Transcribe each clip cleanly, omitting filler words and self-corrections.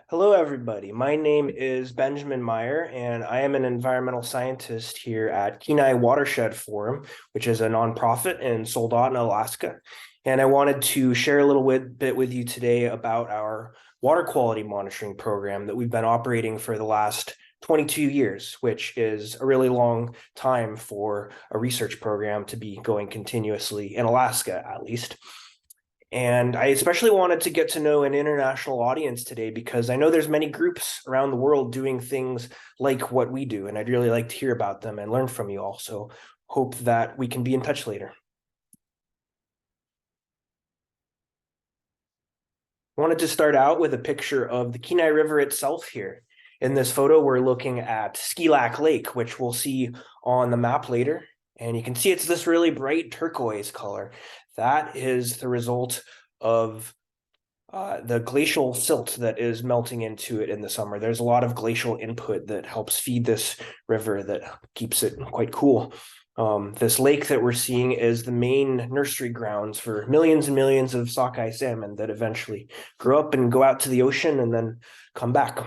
Hello, everybody. My name is Benjamin Meyer, and I am an environmental scientist here at Kenai Watershed Forum, which is a nonprofit in Soldotna, Alaska. And I wanted to share a little bit with you today about our water quality monitoring program that we've been operating for the last 22 years, which is a really long time for a research program to be going continuously in Alaska, at least. And I especially wanted to get to know an international audience today because I know there's many groups around the world doing things like what we do, and I'd really like to hear about them and learn from you all. So hope that we can be in touch later. I wanted to start out with a picture of the Kenai River itself here. In this photo, we're looking at Skilac Lake, which we'll see on the map later. And you can see it's this really bright turquoise color. That is the result of the glacial silt that is melting into it in the summer. There's a lot of glacial input that helps feed this river that keeps it quite cool. This lake that we're seeing is the main nursery grounds for millions and millions of sockeye salmon that eventually grow up and go out to the ocean and then come back.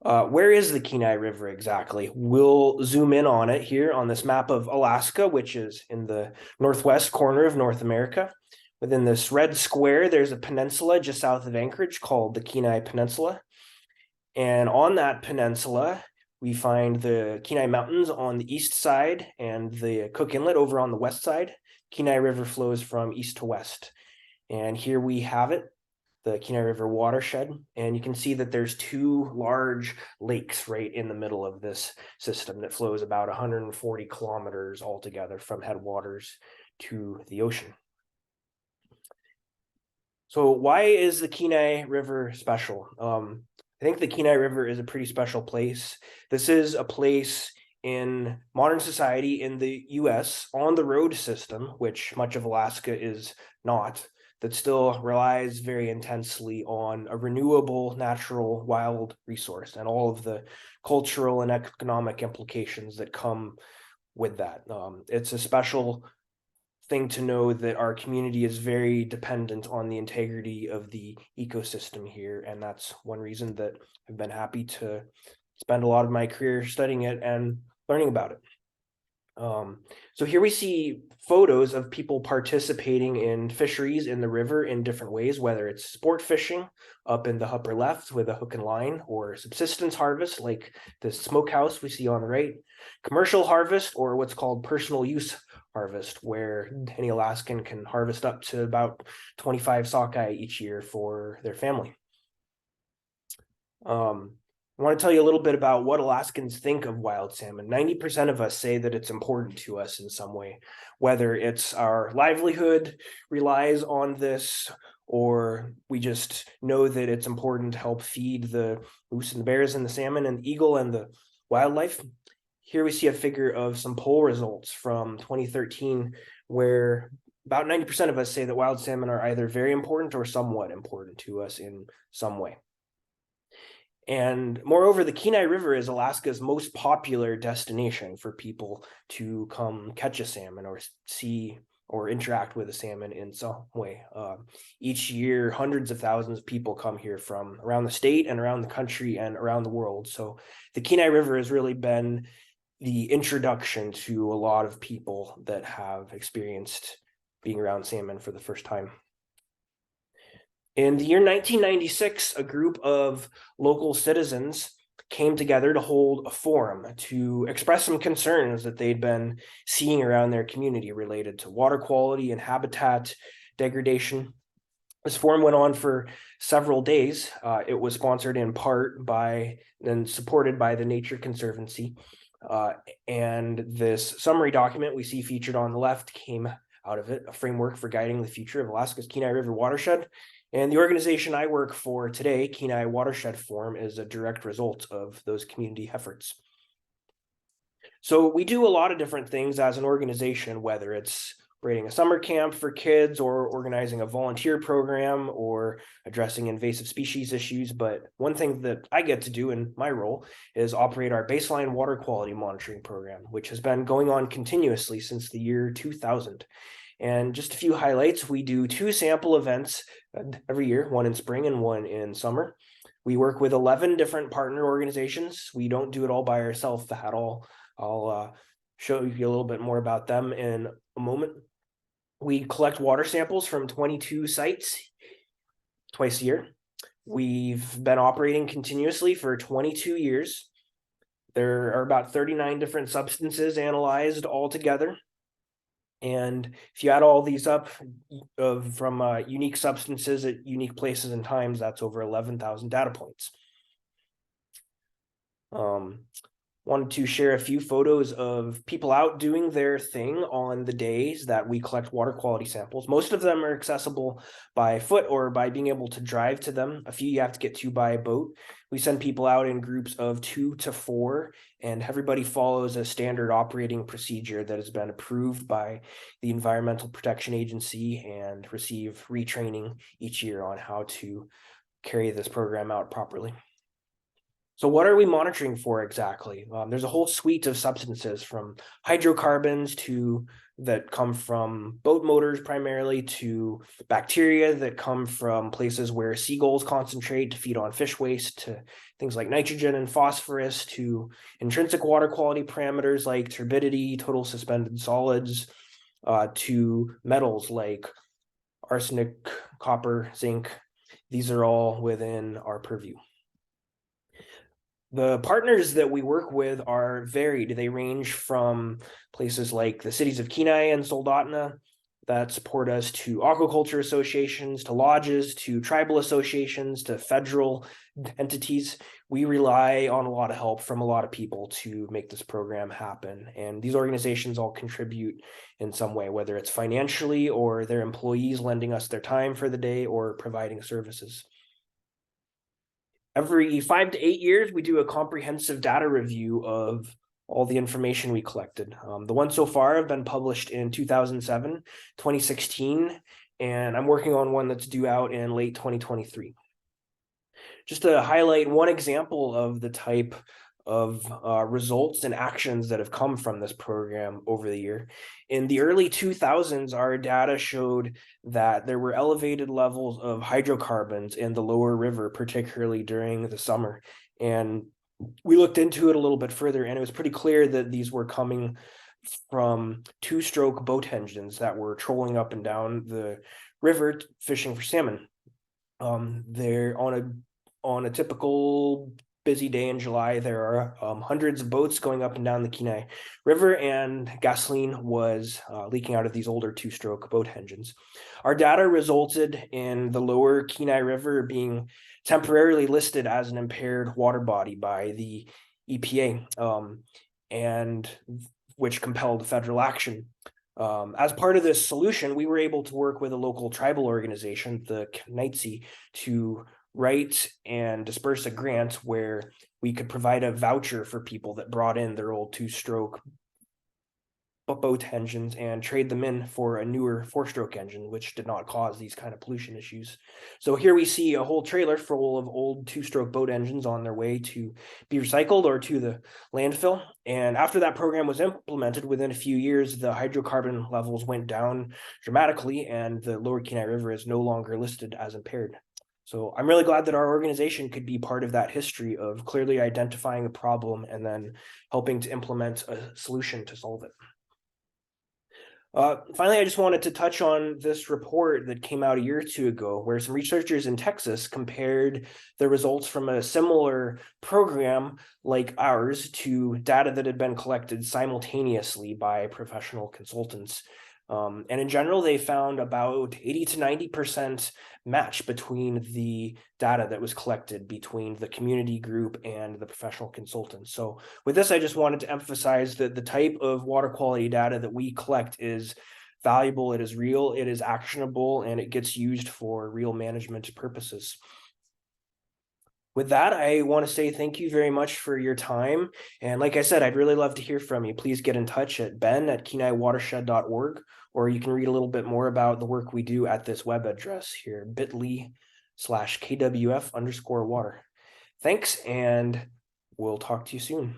Where is the Kenai River exactly? We'll zoom in on it here on this map of Alaska, which is in the northwest corner of North America. Within this red square, there's a peninsula just south of Anchorage called the Kenai Peninsula. And on that peninsula, we find the Kenai Mountains on the east side and the Cook Inlet over on the west side. Kenai River flows from east to west. And here we have it, the Kenai River watershed. And you can see that there's two large lakes right in the middle of this system that flows about 140 kilometers altogether from headwaters to the ocean. So why is the Kenai River special? I think the Kenai River is a pretty special place. This is a place in modern society in the US on the road system, which much of Alaska is not, that still relies very intensely on a renewable, natural, wild resource and all of the cultural and economic implications that come with that. It's a special thing to know that our community is very dependent on the integrity of the ecosystem here. And that's one reason that I've been happy to spend a lot of my career studying it and learning about it. So here we see photos of people participating in fisheries in the river in different ways, whether it's sport fishing up in the upper left with a hook and line, or subsistence harvest like the smokehouse we see on the right, commercial harvest, or what's called personal use harvest, where any Alaskan can harvest up to about 25 sockeye each year for their family. I want to tell you a little bit about what Alaskans think of wild salmon. 90% of us say that it's important to us in some way, whether it's our livelihood relies on this, or we just know that it's important to help feed the moose and the bears and the salmon and the eagle and the wildlife. Here we see a figure of some poll results from 2013, where about 90% of us say that wild salmon are either very important or somewhat important to us in some way. And moreover, the Kenai River is Alaska's most popular destination for people to come catch a salmon or see or interact with a salmon in some way. Each year, hundreds of thousands of people come here from around the state and around the country and around the world. So the Kenai River has really been the introduction to a lot of people that have experienced being around salmon for the first time. In the year 1996, a group of local citizens came together to hold a forum to express some concerns that they'd been seeing around their community related to water quality and habitat degradation. This forum went on for several days. It was sponsored in part by and supported by the Nature Conservancy. And this summary document we see featured on the left came out of it, a framework for guiding the future of Alaska's Kenai River watershed. And the organization I work for today, Kenai Watershed Forum, is a direct result of those community efforts. So we do a lot of different things as an organization, whether it's operating a summer camp for kids or organizing a volunteer program or addressing invasive species issues. But one thing that I get to do in my role is operate our baseline water quality monitoring program, which has been going on continuously since the year 2000. And just a few highlights, we do 2 sample events every year, one in spring and one in summer. We work with 11 different partner organizations. We don't do it all by ourselves at all. I'll show you a little bit more about them in a moment. We collect water samples from 22 sites twice a year. We've been operating continuously for 22 years. There are about 39 different substances analyzed altogether. And if you add all these up from unique substances at unique places and times, that's over 11,000 data points. Wanted to share a few photos of people out doing their thing on the days that we collect water quality samples. Most of them are accessible by foot or by being able to drive to them. A few you have to get to by boat. We send people out in groups of 2 to 4, and everybody follows a standard operating procedure that has been approved by the Environmental Protection Agency and receive retraining each year on how to carry this program out properly. So what are we monitoring for exactly? There's a whole suite of substances from hydrocarbons that come from boat motors primarily, to bacteria that come from places where seagulls concentrate to feed on fish waste, to things like nitrogen and phosphorus, to intrinsic water quality parameters like turbidity, total suspended solids, to metals like arsenic, copper, zinc. These are all within our purview. The partners that we work with are varied. They range from places like the cities of Kenai and Soldotna that support us, to aquaculture associations, to lodges, to tribal associations, to federal entities. We rely on a lot of help from a lot of people to make this program happen. And these organizations all contribute in some way, whether it's financially or their employees lending us their time for the day or providing services. Every 5 to 8 years, we do a comprehensive data review of all the information we collected. The ones so far have been published in 2007, 2016, and I'm working on one that's due out in late 2023. Just to highlight one example of the type of results and actions that have come from this program over the year. In the early 2000s, our data showed that there were elevated levels of hydrocarbons in the lower river, particularly during the summer. And we looked into it a little bit further, and it was pretty clear that these were coming from 2-stroke boat engines that were trolling up and down the river fishing for salmon. They're on a typical busy day in July, there are hundreds of boats going up and down the Kenai River, and gasoline was leaking out of these older 2-stroke boat engines. Our data resulted in the lower Kenai River being temporarily listed as an impaired water body by the EPA, and which compelled federal action. As part of this solution, we were able to work with a local tribal organization, the Kenai, to write and disperse a grant where we could provide a voucher for people that brought in their old 2-stroke boat engines and trade them in for a newer 4-stroke engine, which did not cause these kind of pollution issues. So here we see a whole trailer full of old 2-stroke boat engines on their way to be recycled or to the landfill. And after that program was implemented, within a few years, the hydrocarbon levels went down dramatically, and the lower Kenai River is no longer listed as impaired. So I'm really glad that our organization could be part of that history of clearly identifying a problem and then helping to implement a solution to solve it. Finally, I just wanted to touch on this report that came out a year or two ago, where some researchers in Texas compared the results from a similar program like ours to data that had been collected simultaneously by professional consultants. And in general, they found about 80 to 90% match between the data that was collected between the community group and the professional consultants. So with this, I just wanted to emphasize that the type of water quality data that we collect is valuable, it is real, it is actionable, and it gets used for real management purposes. With that, I want to say thank you very much for your time. And like I said, I'd really love to hear from you. Please get in touch at ben@kenaiwatershed.org, or you can read a little bit more about the work we do at this web address here, bit.ly/KWF_water. Thanks, and we'll talk to you soon.